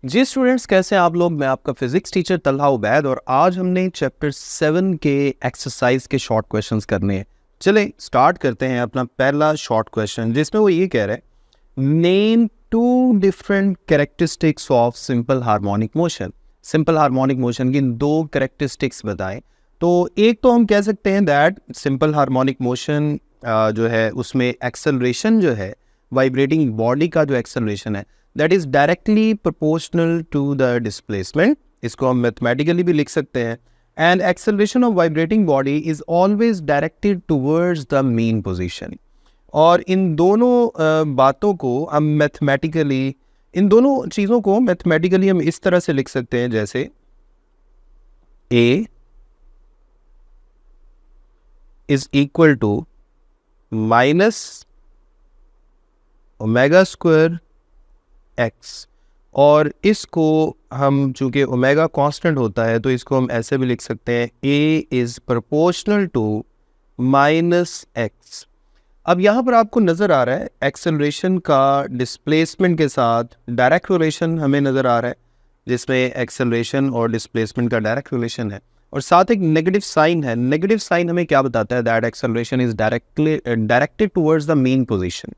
जी students, कैसे हैं आप लोग। मैं आपका फिजिक्स टीचर तलहा उबैद और आज हमने चैप्टर 7 के एक्सरसाइज के शॉर्ट क्वेश्चंस करने हैं। चले स्टार्ट करते हैं अपना पहला शॉर्ट क्वेश्चन, जिसमें वो ये कह रहा है name two different characteristics of simple harmonic motion. Simple harmonic motion की दो कैरेक्टरिस्टिक्स बताएं। तो एक तो हम कह सकते हैं दैट सिंपल हार्मोनिक मोशन जो है उसमें एक्सेलरेशन जो है, वाइब्रेटिंग बॉडी का जो एक्सेलरेशन है that is directly proportional to the displacement। इसको हम मैथमेटिकली भी लिख सकते हैं। and acceleration of vibrating body is always directed towards the mean position। और इन दोनों बातों को हम मैथमेटिकली, इन दोनों चीज़ों को मैथमेटिकली हम इस तरह से लिख सकते हैं, जैसे A is equal to minus omega square x. और इसको हम, चूंकि ओमेगा कांस्टेंट होता है, तो इसको हम ऐसे भी लिख सकते हैं a is proportional to minus x. अब यहाँ पर आपको नज़र आ रहा है एक्सेलरेशन का डिस्प्लेसमेंट के साथ डायरेक्ट रिलेशन हमें नज़र आ रहा है, जिसमें एक्सेलरेशन और डिस्प्लेसमेंट का डायरेक्ट रिलेशन है और साथ एक नेगेटिव साइन है। नेगेटिव साइन हमें क्या बताता है? That acceleration is directed towards the mean position,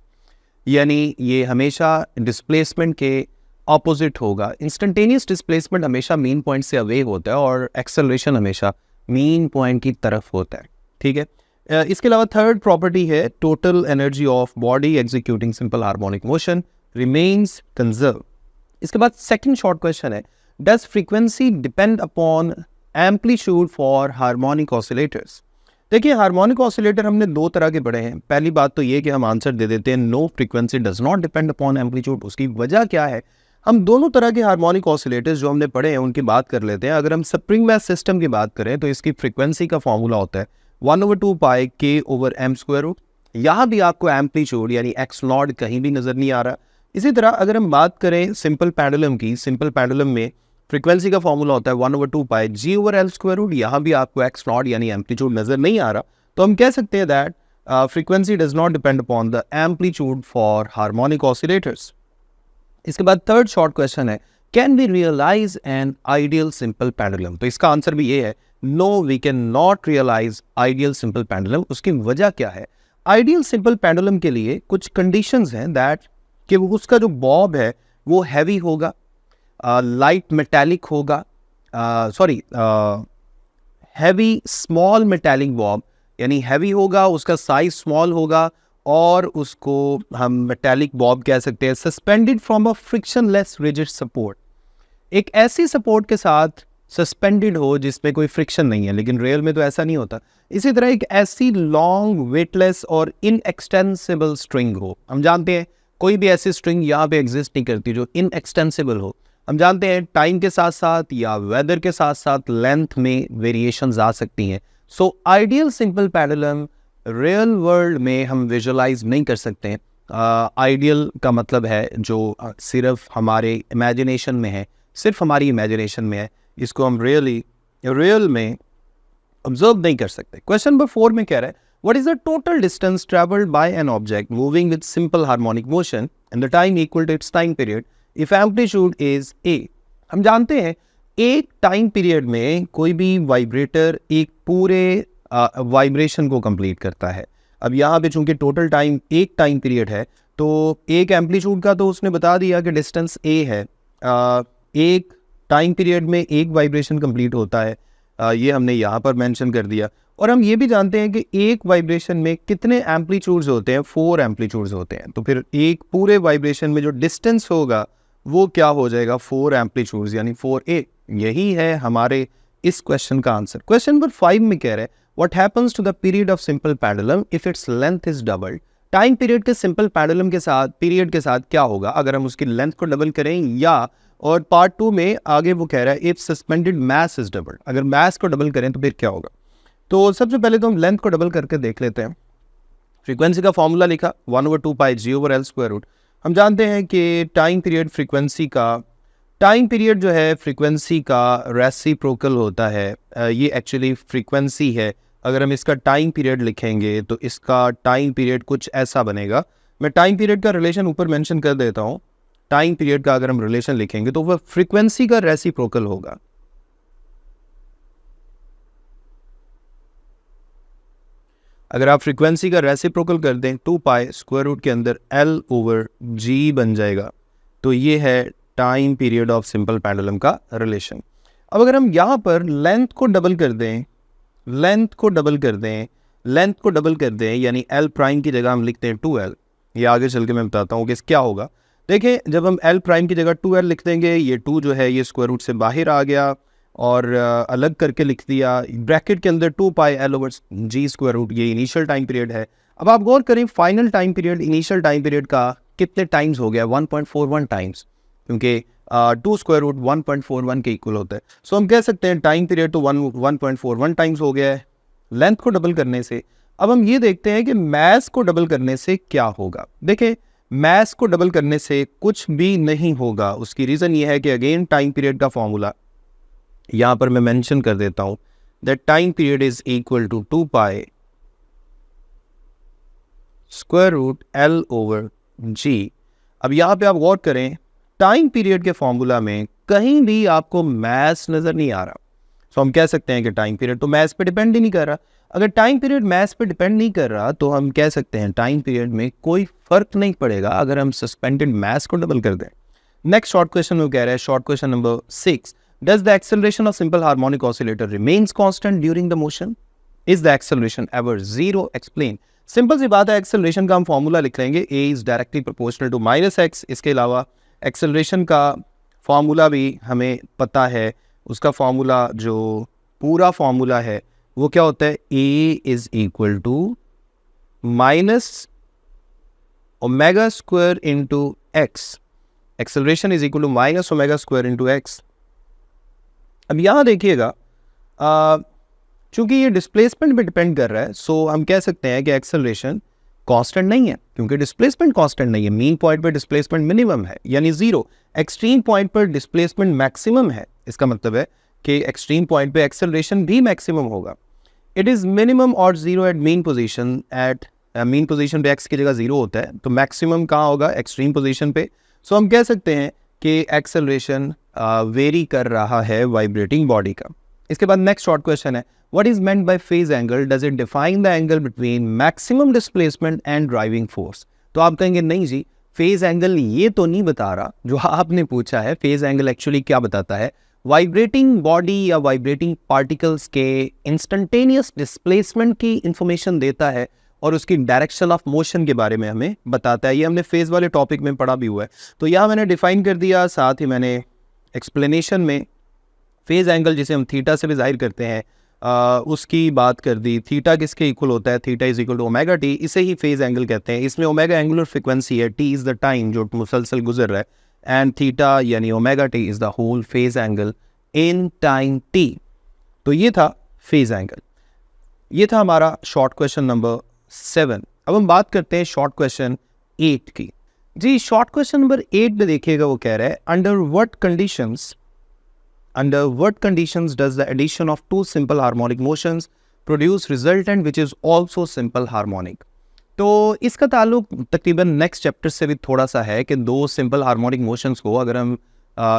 यानी ये हमेशा डिस्प्लेसमेंट के ऑपोजिट होगा। इंस्टेंटेनियस डिस्प्लेसमेंट हमेशा मीन पॉइंट से अवे होता है और एक्सेलरेशन हमेशा मीन पॉइंट की तरफ होता है। ठीक है। इसके अलावा थर्ड प्रॉपर्टी है total energy of body executing simple harmonic motion remains conserve. इसके बाद सेकंड शॉर्ट क्वेश्चन है, does frequency depend upon amplitude for harmonic oscillators. देखिए, हार्मोनिक ऑसिलेटर हमने दो तरह के पढ़े हैं। पहली बात तो ये कि हम आंसर दे देते हैं no frequency does not depend upon amplitude. उसकी वजह क्या है? हम दोनों तरह के हार्मोनिक ऑसिलेटर्स जो हमने पढ़े हैं उनकी बात कर लेते हैं। अगर हम स्प्रिंग मैथ सिस्टम की बात करें तो इसकी फ्रीक्वेंसी का फॉर्मूला होता है 1/2 पाई k/m²। यहाँ भी आपको एम्पलीट्यूड यानी एक्स नॉट कहीं भी नजर नहीं आ रहा। इसी तरह अगर हम बात करें सिंपल पेंडुलम की, सिंपल पेंडुलम में फ्रीक्वेंसी का फॉर्मूला होता है 1/2 पाई g/l²। यहाँ भी आपको एक्स नॉट यानी एम्पलीट्यूड नजर नहीं आ रहा, तो हम कह सकते हैं that frequency does not depend upon the amplitude for harmonic oscillators. इसके बाद थर्ड शॉर्ट क्वेश्चन है, can we realise an ideal simple pendulum. तो इसका आंसर भी ये है, no we can not realise ideal simple pendulum. उसकी वजह क्या है? आइडियल सिंपल पेंडुलम के लिए कुछ कंडीशंस हैं दैट कि उसका जो बॉब है वो हैवी होगा, लाइट मेटालिक होगा, हैवी स्मॉल मेटालिक बॉब, यानी हैवी होगा, उसका साइज स्मॉल होगा और उसको हम मेटालिक बॉब कह सकते हैं। Suspended from a frictionless rigid support, एक ऐसी सपोर्ट के साथ सस्पेंडेड हो जिसमें कोई फ्रिक्शन नहीं है, लेकिन रियल में तो ऐसा नहीं होता। इसी तरह एक ऐसी लॉन्ग वेटलेस और इनएक्सटेंसिबल स्ट्रिंग हो। हम जानते हैं कोई भी ऐसी स्ट्रिंग यहाँ पे एग्जिस्ट नहीं करती जो इनएक्सटेंसिबल हो। हम जानते हैं टाइम के साथ साथ या वेदर के साथ साथ लेंथ में वेरिएशंस आ सकती हैं। So ideal simple pendulum real world में हम विजुअलाइज नहीं कर सकते हैं। आइडियल का मतलब है जो सिर्फ हमारे इमेजिनेशन में है, सिर्फ हमारी इमेजिनेशन में है, इसको हम रियल में ऑब्जर्व नहीं कर सकते। क्वेश्चन नंबर 4 में कह रहा है, what is the total distance travelled by an object moving with simple harmonic motion and the time equal to its time period if amplitude is a। हम जानते हैं एक टाइम पीरियड में कोई भी वाइब्रेटर एक पूरे वाइब्रेशन को कंप्लीट करता है। अब यहाँ पे चूंकि टोटल टाइम एक टाइम पीरियड है, तो एक एम्पलीट्यूड का तो उसने बता दिया कि डिस्टेंस a है। एक टाइम पीरियड में एक वाइब्रेशन कंप्लीट होता है, ये हमने यहाँ पर मेंशन कर दिया। और हम ये भी जानते हैं कि एक वाइब्रेशन में कितने एम्पलीट्यूड्स होते हैं? 4 एम्पलीट्यूड्स होते हैं। तो फिर एक पूरे वाइब्रेशन में जो डिस्टेंस होगा वो क्या हो जाएगा? 4 एम्पलीट्यूड्स यानी 4a। यही है हमारे इस क्वेश्चन का आंसर। क्वेश्चन नंबर 5 में कह रहे हैं, what happens to the period of simple pendulum if its length is doubled. Time period के सिंपल पेंडुलम के साथ, पीरियड के साथ क्या होगा अगर हम उसकी लेंथ को डबल करें? या और पार्ट 2 में आगे वो कह रहा है if suspended mass is doubled, अगर मास को डबल करें तो फिर क्या होगा? तो सबसे पहले तो हम लेंथ को डबल करके देख लेते हैं। फ्रीक्वेंसी का फॉर्मूला लिखा 1/2 पाई g/l²। हम जानते हैं कि टाइम पीरियड फ्रीक्वेंसी का, टाइम पीरियड जो है फ्रीक्वेंसी का रेसिप्रोकल होता है। ये एक्चुअली फ्रीक्वेंसी है। अगर हम इसका टाइम पीरियड लिखेंगे तो इसका टाइम पीरियड कुछ ऐसा बनेगा। मैं टाइम पीरियड का रिलेशन ऊपर मेंशन कर देता हूँ। टाइम पीरियड का अगर हम रिलेशन लिखेंगे तो वह फ्रीक्वेंसी का रेसिप्रोकल होगा। अगर आप फ्रीक्वेंसी का रेसिप्रोकल कर दें 2 पाई स्क्वायर रूट के अंदर L/G बन जाएगा। तो ये है time period of simple pendulum का रिलेशन। अब अगर हम यहाँ पर लेंथ को डबल कर दें यानी L प्राइम की जगह हम लिखते हैं 2L। ये आगे चल के मैं बताता हूँ कि क्या होगा। देखिए, जब हम L प्राइम की जगह 2L लिख देंगे, ये 2 जो है ये स्क्वायर रूट से बाहर आ गया और अलग करके लिख दिया। ब्रैकेट के अंदर 2 पाई L/G स्क्वायर रूट, ये इनिशियल टाइम पीरियड है। अब आप गौर करें, final time period initial time period का कितने टाइम्स हो गया? 1.41 टाइम्स, क्योंकि 2 स्क्वायर रूट 1.41 के इक्वल होता है। सो हम कह सकते हैं टाइम पीरियड तो 1.41 टाइम्स हो गया है लेंथ को डबल करने से। अब हम ये देखते हैं कि मैस को डबल करने से क्या होगा। देखिए, मैस को डबल करने से कुछ भी नहीं होगा। उसकी रीज़न ये है कि अगेन टाइम पीरियड का फॉर्मूला यहाँ पर मैं मेंशन कर देता हूँ, that time period is equal to 2 pi square root L/G। अब यहाँ पे आप गौर करें, टाइम पीरियड के फॉर्मूला में कहीं भी आपको मैस नज़र नहीं आ रहा। सो हम कह सकते हैं कि टाइम पीरियड तो मैस पे डिपेंड ही नहीं कर रहा। अगर टाइम पीरियड मैस पे डिपेंड नहीं कर रहा तो हम कह सकते हैं टाइम पीरियड में कोई फर्क नहीं पड़ेगा अगर हम सस्पेंडेड मैस को डबल कर दें। नेक्स्ट शॉर्ट क्वेश्चन में कह रहा है, short question number 6, does the acceleration of simple harmonic oscillator remains constant during the motion? Is the acceleration ever zero? Explain. Simple सी बात है, एक्सेलरेशन का हम फॉर्मूला लिख लेंगे, a is directly proportional to -x। इसके अलावा एक्सेलरेशन का फॉर्मूला भी हमें पता है। उसका फॉर्मूला जो पूरा फॉर्मूला है वो क्या होता है? a is equal to minus omega square into x। Acceleration is equal to minus omega square into x. अब यहाँ देखिएगा, चूंकि ये डिस्प्लेसमेंट पे डिपेंड कर रहा है, सो हम कह सकते हैं कि एक्सेलरेशन कांस्टेंट नहीं है, क्योंकि डिस्प्लेसमेंट कांस्टेंट नहीं है। मीन पॉइंट पे डिस्प्लेसमेंट मिनिमम है यानी 0, एक्सट्रीम पॉइंट पर डिस्प्लेसमेंट मैक्सिमम है। इसका मतलब है कि एक्सट्रीम पॉइंट पे एक्सेलरेशन भी मैक्सिमम होगा। इट इज़ मिनिमम और 0 at mean position. At mean position पे एक्स की जगह 0 होता है, तो मैक्सिमम कहाँ होगा? एक्सट्रीम पोजीशन पे। सो हम कह सकते हैं कि एक्सेलरेशन वेरी कर रहा है वाइब्रेटिंग बॉडी का। इसके बाद नेक्स्ट शॉर्ट क्वेश्चन है, what is meant by phase angle? Does it define the angle between maximum displacement and driving force? तो आप कहेंगे नहीं जी, फेज एंगल ये तो नहीं बता रहा जो आपने पूछा है। फेज एंगल एक्चुअली क्या बताता है? वाइब्रेटिंग बॉडी या वाइब्रेटिंग पार्टिकल्स के इंस्टेंटेनियस डिस्प्लेसमेंट की इंफॉर्मेशन देता है और उसकी डायरेक्शन ऑफ मोशन के बारे में हमें बताता है। ये हमने फेज वाले टॉपिक में पढ़ा भी हुआ है, तो यहाँ मैंने डिफाइन कर दिया। साथ ही मैंने एक्सप्लेनेशन में फेज एंगल जिसे हम थीटा से भी जाहिर करते हैं उसकी बात कर दी। थीटा किसके इक्वल होता है? Theta is equal to omega t. इसे ही फेज एंगल कहते हैं। इसमें ओमेगा एंगुलर फ्रिक्वेंसी है, टी इज़ द टाइम जो मुसलसल गुजर रहा है, एंड थीटा यानी omega t is the whole phase angle in time t. तो ये था फेज एंगल। ये था हमारा शॉर्ट क्वेश्चन नंबर 7। अब हम बात करते हैं शॉर्ट क्वेश्चन 8 की। जी, शॉर्ट क्वेश्चन नंबर 8 में देखिएगा, वो कह रहा है, under what conditions does the addition of two simple harmonic motions produce resultant which is also simple harmonic? तो इसका ताल्लुक तकरीबन नेक्स्ट चैप्टर से भी थोड़ा सा है कि दो सिंपल हार्मोनिक मोशंस को अगर हम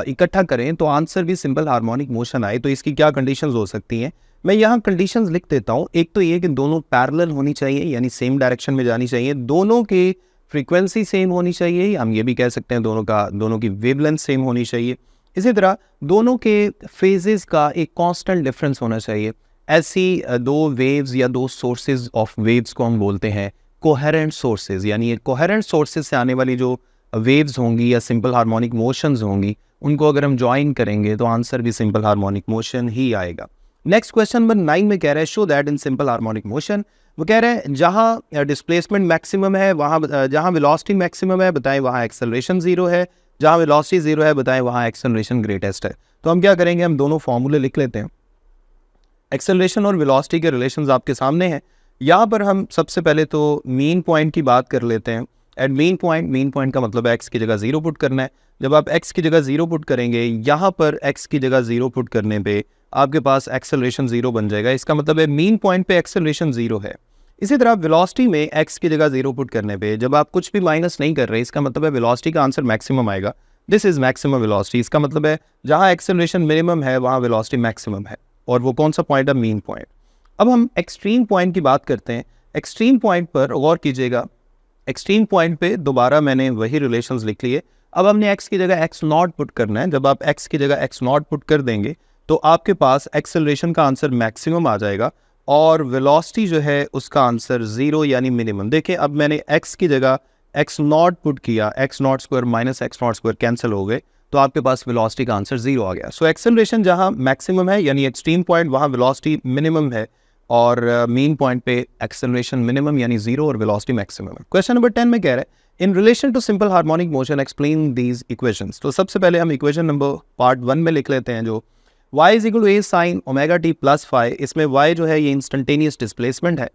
इकट्ठा करें तो आंसर भी सिंपल हार्मोनिक मोशन आए, तो इसकी क्या कंडीशंस हो सकती हैं? मैं यहाँ कंडीशंस लिख देता हूँ। एक तो ये कि दोनों पैरेलल होनी चाहिए यानी सेम डायरेक्शन में जानी चाहिए, दोनों की फ्रीक्वेंसी सेम होनी चाहिए, हम ये भी कह सकते हैं दोनों की वेवलेंथ सेम होनी चाहिए। इसी तरह दोनों के फेजेस का एक कांस्टेंट डिफरेंस होना चाहिए। ऐसी दो वेव्स या दो सोर्सेज ऑफ वेव्स को हम बोलते हैं कोहेरेंट सोर्सेज, यानी ये कोहेरेंट सोर्सेज से आने वाली जो वेव्स होंगी या सिंपल हार्मोनिक मोशंस होंगी, उनको अगर हम ज्वाइन करेंगे तो आंसर भी सिंपल हार्मोनिक मोशन ही आएगा। नेक्स्ट क्वेश्चन नंबर 9 में कह रहा है, show that in simple harmonic motion, वो कह रहे हैं जहाँ डिस्प्लेसमेंट मैक्सिमम है वहाँ, जहाँ वेलोसिटी मैक्सिमम है बताएं वहाँ एक्सेलरेशन 0 है, जहाँ वेलोसिटी 0 है बताएं वहाँ एक्सेलरेशन ग्रेटेस्ट है। तो हम क्या करेंगे, हम दोनों फॉर्मूले लिख लेते हैं। एक्सेलरेशन और वेलोसिटी के रिलेशंस आपके सामने हैं। यहाँ पर हम सबसे पहले तो मीन पॉइंट की बात कर लेते हैं। एट मीन पॉइंट का मतलब एक्स की जगह 0 पुट करना है। जब आप एक्स की जगह 0 पुट करेंगे, यहाँ पर एक्स की जगह 0 पुट करने पे आपके पास एक्सेलरेशन 0 बन जाएगा। इसका मतलब है मीन पॉइंट पे एक्सेलरेशन 0 है। इसी तरह वेलोसिटी में x की जगह 0 पुट करने पे जब आप कुछ भी माइनस नहीं कर रहे, इसका मतलब है वेलोसिटी का आंसर मैक्सिमम आएगा। This is maximum velocity. इसका मतलब है जहाँ एक्सेलरेशन मिनिमम है वहाँ वेलोसिटी मैक्सिमम है, और वो कौन सा पॉइंट है? Mean point. अब हम एक्सट्रीम पॉइंट की बात करते हैं। एक्सट्रीम पॉइंट पर गौर कीजिएगा, एक्सट्रीम पॉइंट पे दोबारा मैंने वही रिलेशंस लिख लिए। अब हमने x की जगह x नॉट पुट करना है। जब आप x की जगह x नॉट पुट कर देंगे तो आपके पास एक्सेलरेशन का आंसर मैक्सिमम आ जाएगा, और वेलोसिटी जो है उसका आंसर 0 यानी मिनिमम। देखिए अब मैंने x की जगह x नॉट पुट किया, x not square minus x not square cancel हो गए, तो आपके पास वेलोसिटी का आंसर 0 आ गया। सो एक्सेलरेशन जहाँ मैक्सिमम है यानी एक्सट्रीम पॉइंट, वहाँ वेलोसिटी मिनिमम है, और मीन पॉइंट पे एक्सेलरेशन मिनिमम यानी 0 और वेलोसिटी मैक्सिमम है। क्वेश्चन नंबर 10 में कह रहा है in relation to simple harmonic motion explain these equations. तो सबसे पहले हम इक्वेशन नंबर पार्ट 1 में लिख लेते हैं, जो y is equal to a sine omega t plus phi. इसमें y जो है ये इंस्टेंटेनियस डिस्प्लेसमेंट है,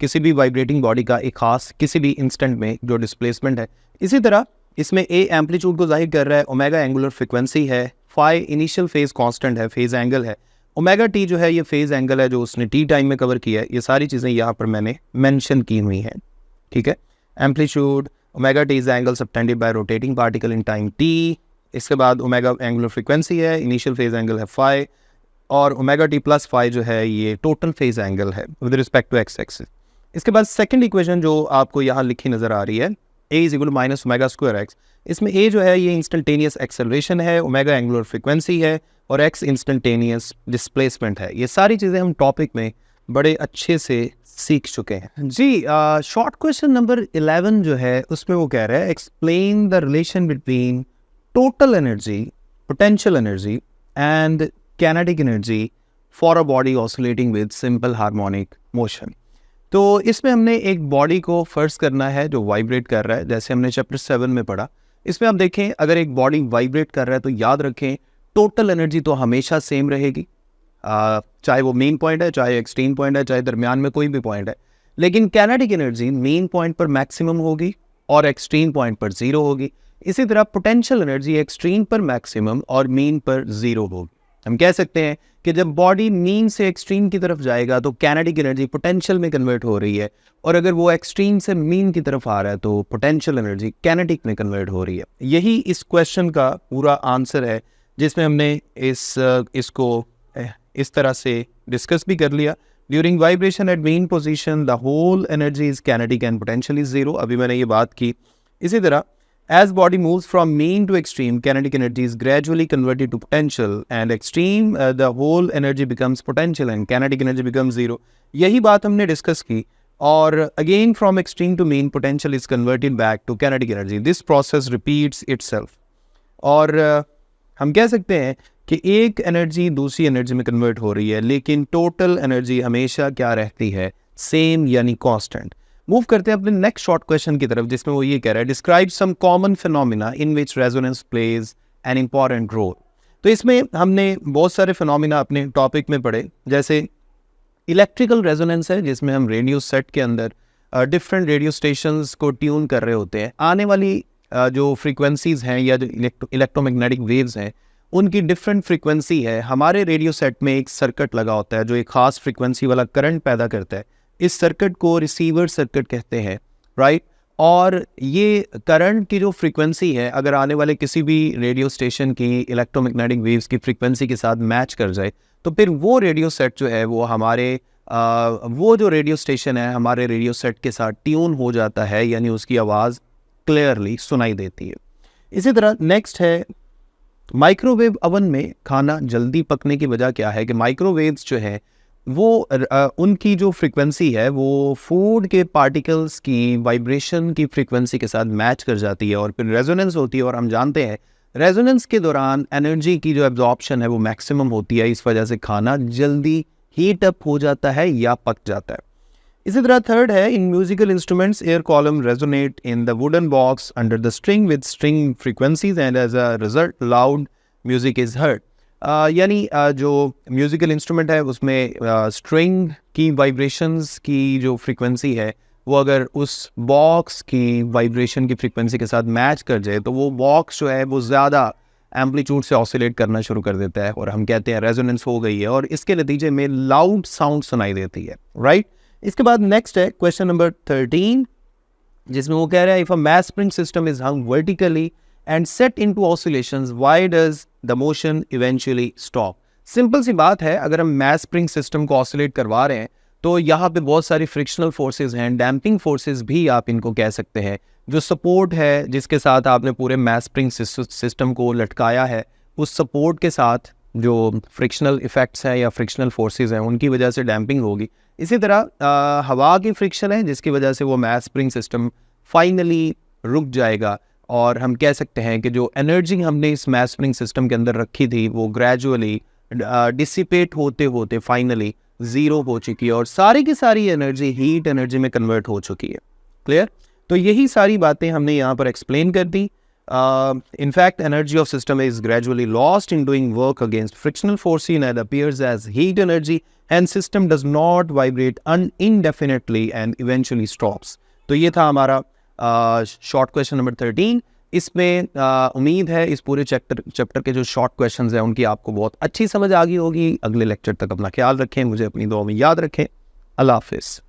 किसी भी वाइब्रेटिंग बॉडी का एक खास किसी भी इंस्टेंट में जो डिस्प्लेसमेंट है। इसी तरह इसमें a एम्पलीट्यूड को जाहिर कर रहा है, ओमेगा एंगुलर फ्रिक्वेंसी है, फाई इनिशियल फेज कांस्टेंट है, फेज एंगल है, ओमेगा टी जो है ये फेज एंगल है जो उसने टी टाइम में कवर किया है। ये सारी चीज़ें यहाँ पर मैंने मेंशन की हुई हैं, ठीक है। Amplitude, omega t is angle subtended by rotating particle in time t. इसके बाद ओमेगा एंगुलर फ्रिक्वेंसी है, इनिशियल फेज एंगल है फाई, और ओमेगा टी प्लस फाई जो है ये टोटल फेज एंगल है with respect to x axis. इसके बाद सेकंड इक्वेशन जो आपको यहाँ लिखी नजर आ रही है, a is equal to minus omega square x. इसमें a जो है ये इंस्टेंटेनियस एक्सेलरेशन है, ओमेगा एंगुलर फ्रिक्वेंसी है, और x इंस्टेंटेनियस डिस्प्लेसमेंट है। ये सारी चीज़ें हम टॉपिक में बड़े अच्छे से सीख चुके हैं जी। शॉर्ट क्वेश्चन नंबर 11 जो है उसमें वो कह रहा है explain the relation between total energy, potential energy and kinetic energy for a body oscillating with simple harmonic motion. तो इसमें हमने एक बॉडी को फर्स्ट करना है जो वाइब्रेट कर रहा है, जैसे हमने चैप्टर 7 में पढ़ा। इसमें आप देखें अगर एक बॉडी वाइब्रेट कर रहा है तो याद रखें टोटल एनर्जी तो हमेशा सेम रहेगी, चाहे वो मेन पॉइंट है, चाहे एक्सट्रीम पॉइंट है, चाहे दरमियान में कोई भी पॉइंट है। लेकिन काइनेटिक एनर्जी मेन पॉइंट पर मैक्सिमम होगी और एक्सट्रीम पॉइंट पर 0 होगी। इसी तरह पोटेंशियल एनर्जी एक्सट्रीम पर मैक्सिमम और मीन पर 0 होगी। हम कह सकते हैं कि जब बॉडी मीन से एक्सट्रीम की तरफ जाएगा तो काइनेटिक एनर्जी पोटेंशियल में कन्वर्ट हो रही है, और अगर वो एक्सट्रीम से मीन की तरफ आ रहा है तो पोटेंशियल एनर्जी काइनेटिक में कन्वर्ट हो रही है। यही इस क्वेश्चन का पूरा आंसर है, जिसमें हमने इसको इस तरह से डिस्कस भी कर लिया। During vibration at mean position the whole energy is kinetic and potential is 0। अभी मैंने ये बात की। इसी तरह as body moves from mean to extreme, kinetic energy is gradually converted to potential, and extreme the whole energy becomes potential and kinetic energy becomes 0। यही बात हमने डिस्कस की। और again from extreme to mean, potential is converted back to kinetic energy. This process repeats itself। और हम कह सकते हैं कि एक एनर्जी दूसरी एनर्जी में कन्वर्ट हो रही है, लेकिन टोटल एनर्जी हमेशा क्या रहती है? सेम यानी कांस्टेंट। मूव करते हैं अपने नेक्स्ट शॉर्ट क्वेश्चन की तरफ, जिसमें वो ये कह रहा है describe some common phenomena in which resonance plays an important role. तो इसमें हमने बहुत सारे फिनोमिना अपने टॉपिक में पढ़े, जैसे इलेक्ट्रिकल रेजोनेंस है जिसमें हम रेडियो सेट के अंदर डिफरेंट रेडियो स्टेशंस को ट्यून कर रहे होते हैं। आने वाली जो फ्रीक्वेंसीज हैं या जो इलेक्ट्रोमैग्नेटिक वेव्स हैं उनकी डिफरेंट फ्रीक्वेंसी है। हमारे रेडियो सेट में एक सर्किट लगा होता है जो एक खास फ्रीक्वेंसी वाला करंट पैदा करता है। इस सर्किट को रिसीवर सर्किट कहते हैं, राइट। और ये करंट की जो फ्रीक्वेंसी है अगर आने वाले किसी भी रेडियो स्टेशन की इलेक्ट्रोमैग्नेटिक वेव्स की फ्रीक्वेंसी के साथ मैच कर जाए तो फिर वो रेडियो सेट जो है वो हमारे वो जो रेडियो स्टेशन है हमारे रेडियो सेट के साथ ट्यून हो जाता है, यानी उसकी आवाज़ क्लियरली सुनाई देती है। इसी तरह नेक्स्ट है माइक्रोवेव ओवन में खाना जल्दी पकने की वजह क्या है? कि माइक्रोवेव्स जो है वो उनकी जो फ्रीक्वेंसी है वो फूड के पार्टिकल्स की वाइब्रेशन की फ्रीक्वेंसी के साथ मैच कर जाती है और फिर रेजोनेंस होती है। और हम जानते हैं रेजोनेंस के दौरान एनर्जी की जो एब्जॉर्प्शन है वो मैक्सिमम होती है, इस वजह से खाना जल्दी हीट अप हो जाता है या पक जाता है। इसी तरह थर्ड है in musical instruments air column resonate in the wooden box under the string with string frequencies and as a result loud music is heard. यानी जो म्यूज़िकल इंस्ट्रूमेंट है उसमें स्ट्रिंग की वाइब्रेशंस की जो फ्रीक्वेंसी है वो अगर उस बॉक्स की वाइब्रेशन की फ्रीक्वेंसी के साथ मैच कर जाए तो वो बॉक्स जो है वो ज़्यादा एम्पलीट्यूड से ऑसिलेट करना शुरू कर देता है और हम कहते हैं रेजोनेंस हो गई है और इसके नतीजे में लाउड साउंड सुनाई देती है, राइट। इसके बाद नेक्स्ट है क्वेश्चन नंबर 13, जिसमें वो कह रहा है if a mass spring system is hung vertically and set into oscillations why does the motion eventually stop. Simple सी बात है, अगर हम मैस स्प्रिंग सिस्टम को ऑसिलेट करवा रहे हैं तो यहाँ पे बहुत सारी फ्रिक्शनल फोर्सेस हैं, डैम्पिंग फोर्सेस भी आप इनको कह सकते हैं। जो सपोर्ट है जिसके साथ आपने पूरे मैस स्प्रिंग सिस्टम को लटकाया है, उस सपोर्ट के साथ जो फ्रिक्शनल इफेक्ट्स हैं या फ्रिक्शनल फोर्सेस हैं उनकी वजह से डैम्पिंग होगी। इसी तरह हवा की फ्रिक्शन है जिसकी वजह से वो मैस स्प्रिंग सिस्टम फाइनली रुक जाएगा, और हम कह सकते हैं कि जो एनर्जी हमने इस मैस स्प्रिंग सिस्टम के अंदर रखी थी वो ग्रेजुअली डिसिपेट होते होते फाइनली ज़ीरो हो चुकी है और सारी की सारी एनर्जी हीट एनर्जी में कन्वर्ट हो चुकी है। क्लियर? तो यही सारी बातें हमने यहाँ पर एक्सप्लेन कर दी। In fact, energy of system is gradually lost in doing work against frictional force and appears as heat energy, and system does not vibrate indefinitely and eventually stops. तो ये था हमारा शॉर्ट क्वेश्चन नंबर 13। इसमें उम्मीद है इस पूरे chapter के जो शॉर्ट क्वेश्चंस हैं उनकी आपको बहुत अच्छी समझ आ गई होगी। अगले लेक्चर तक अपना ख्याल रखें, मुझे अपनी दुआ में याद रखें। अल्लाह हाफिज़।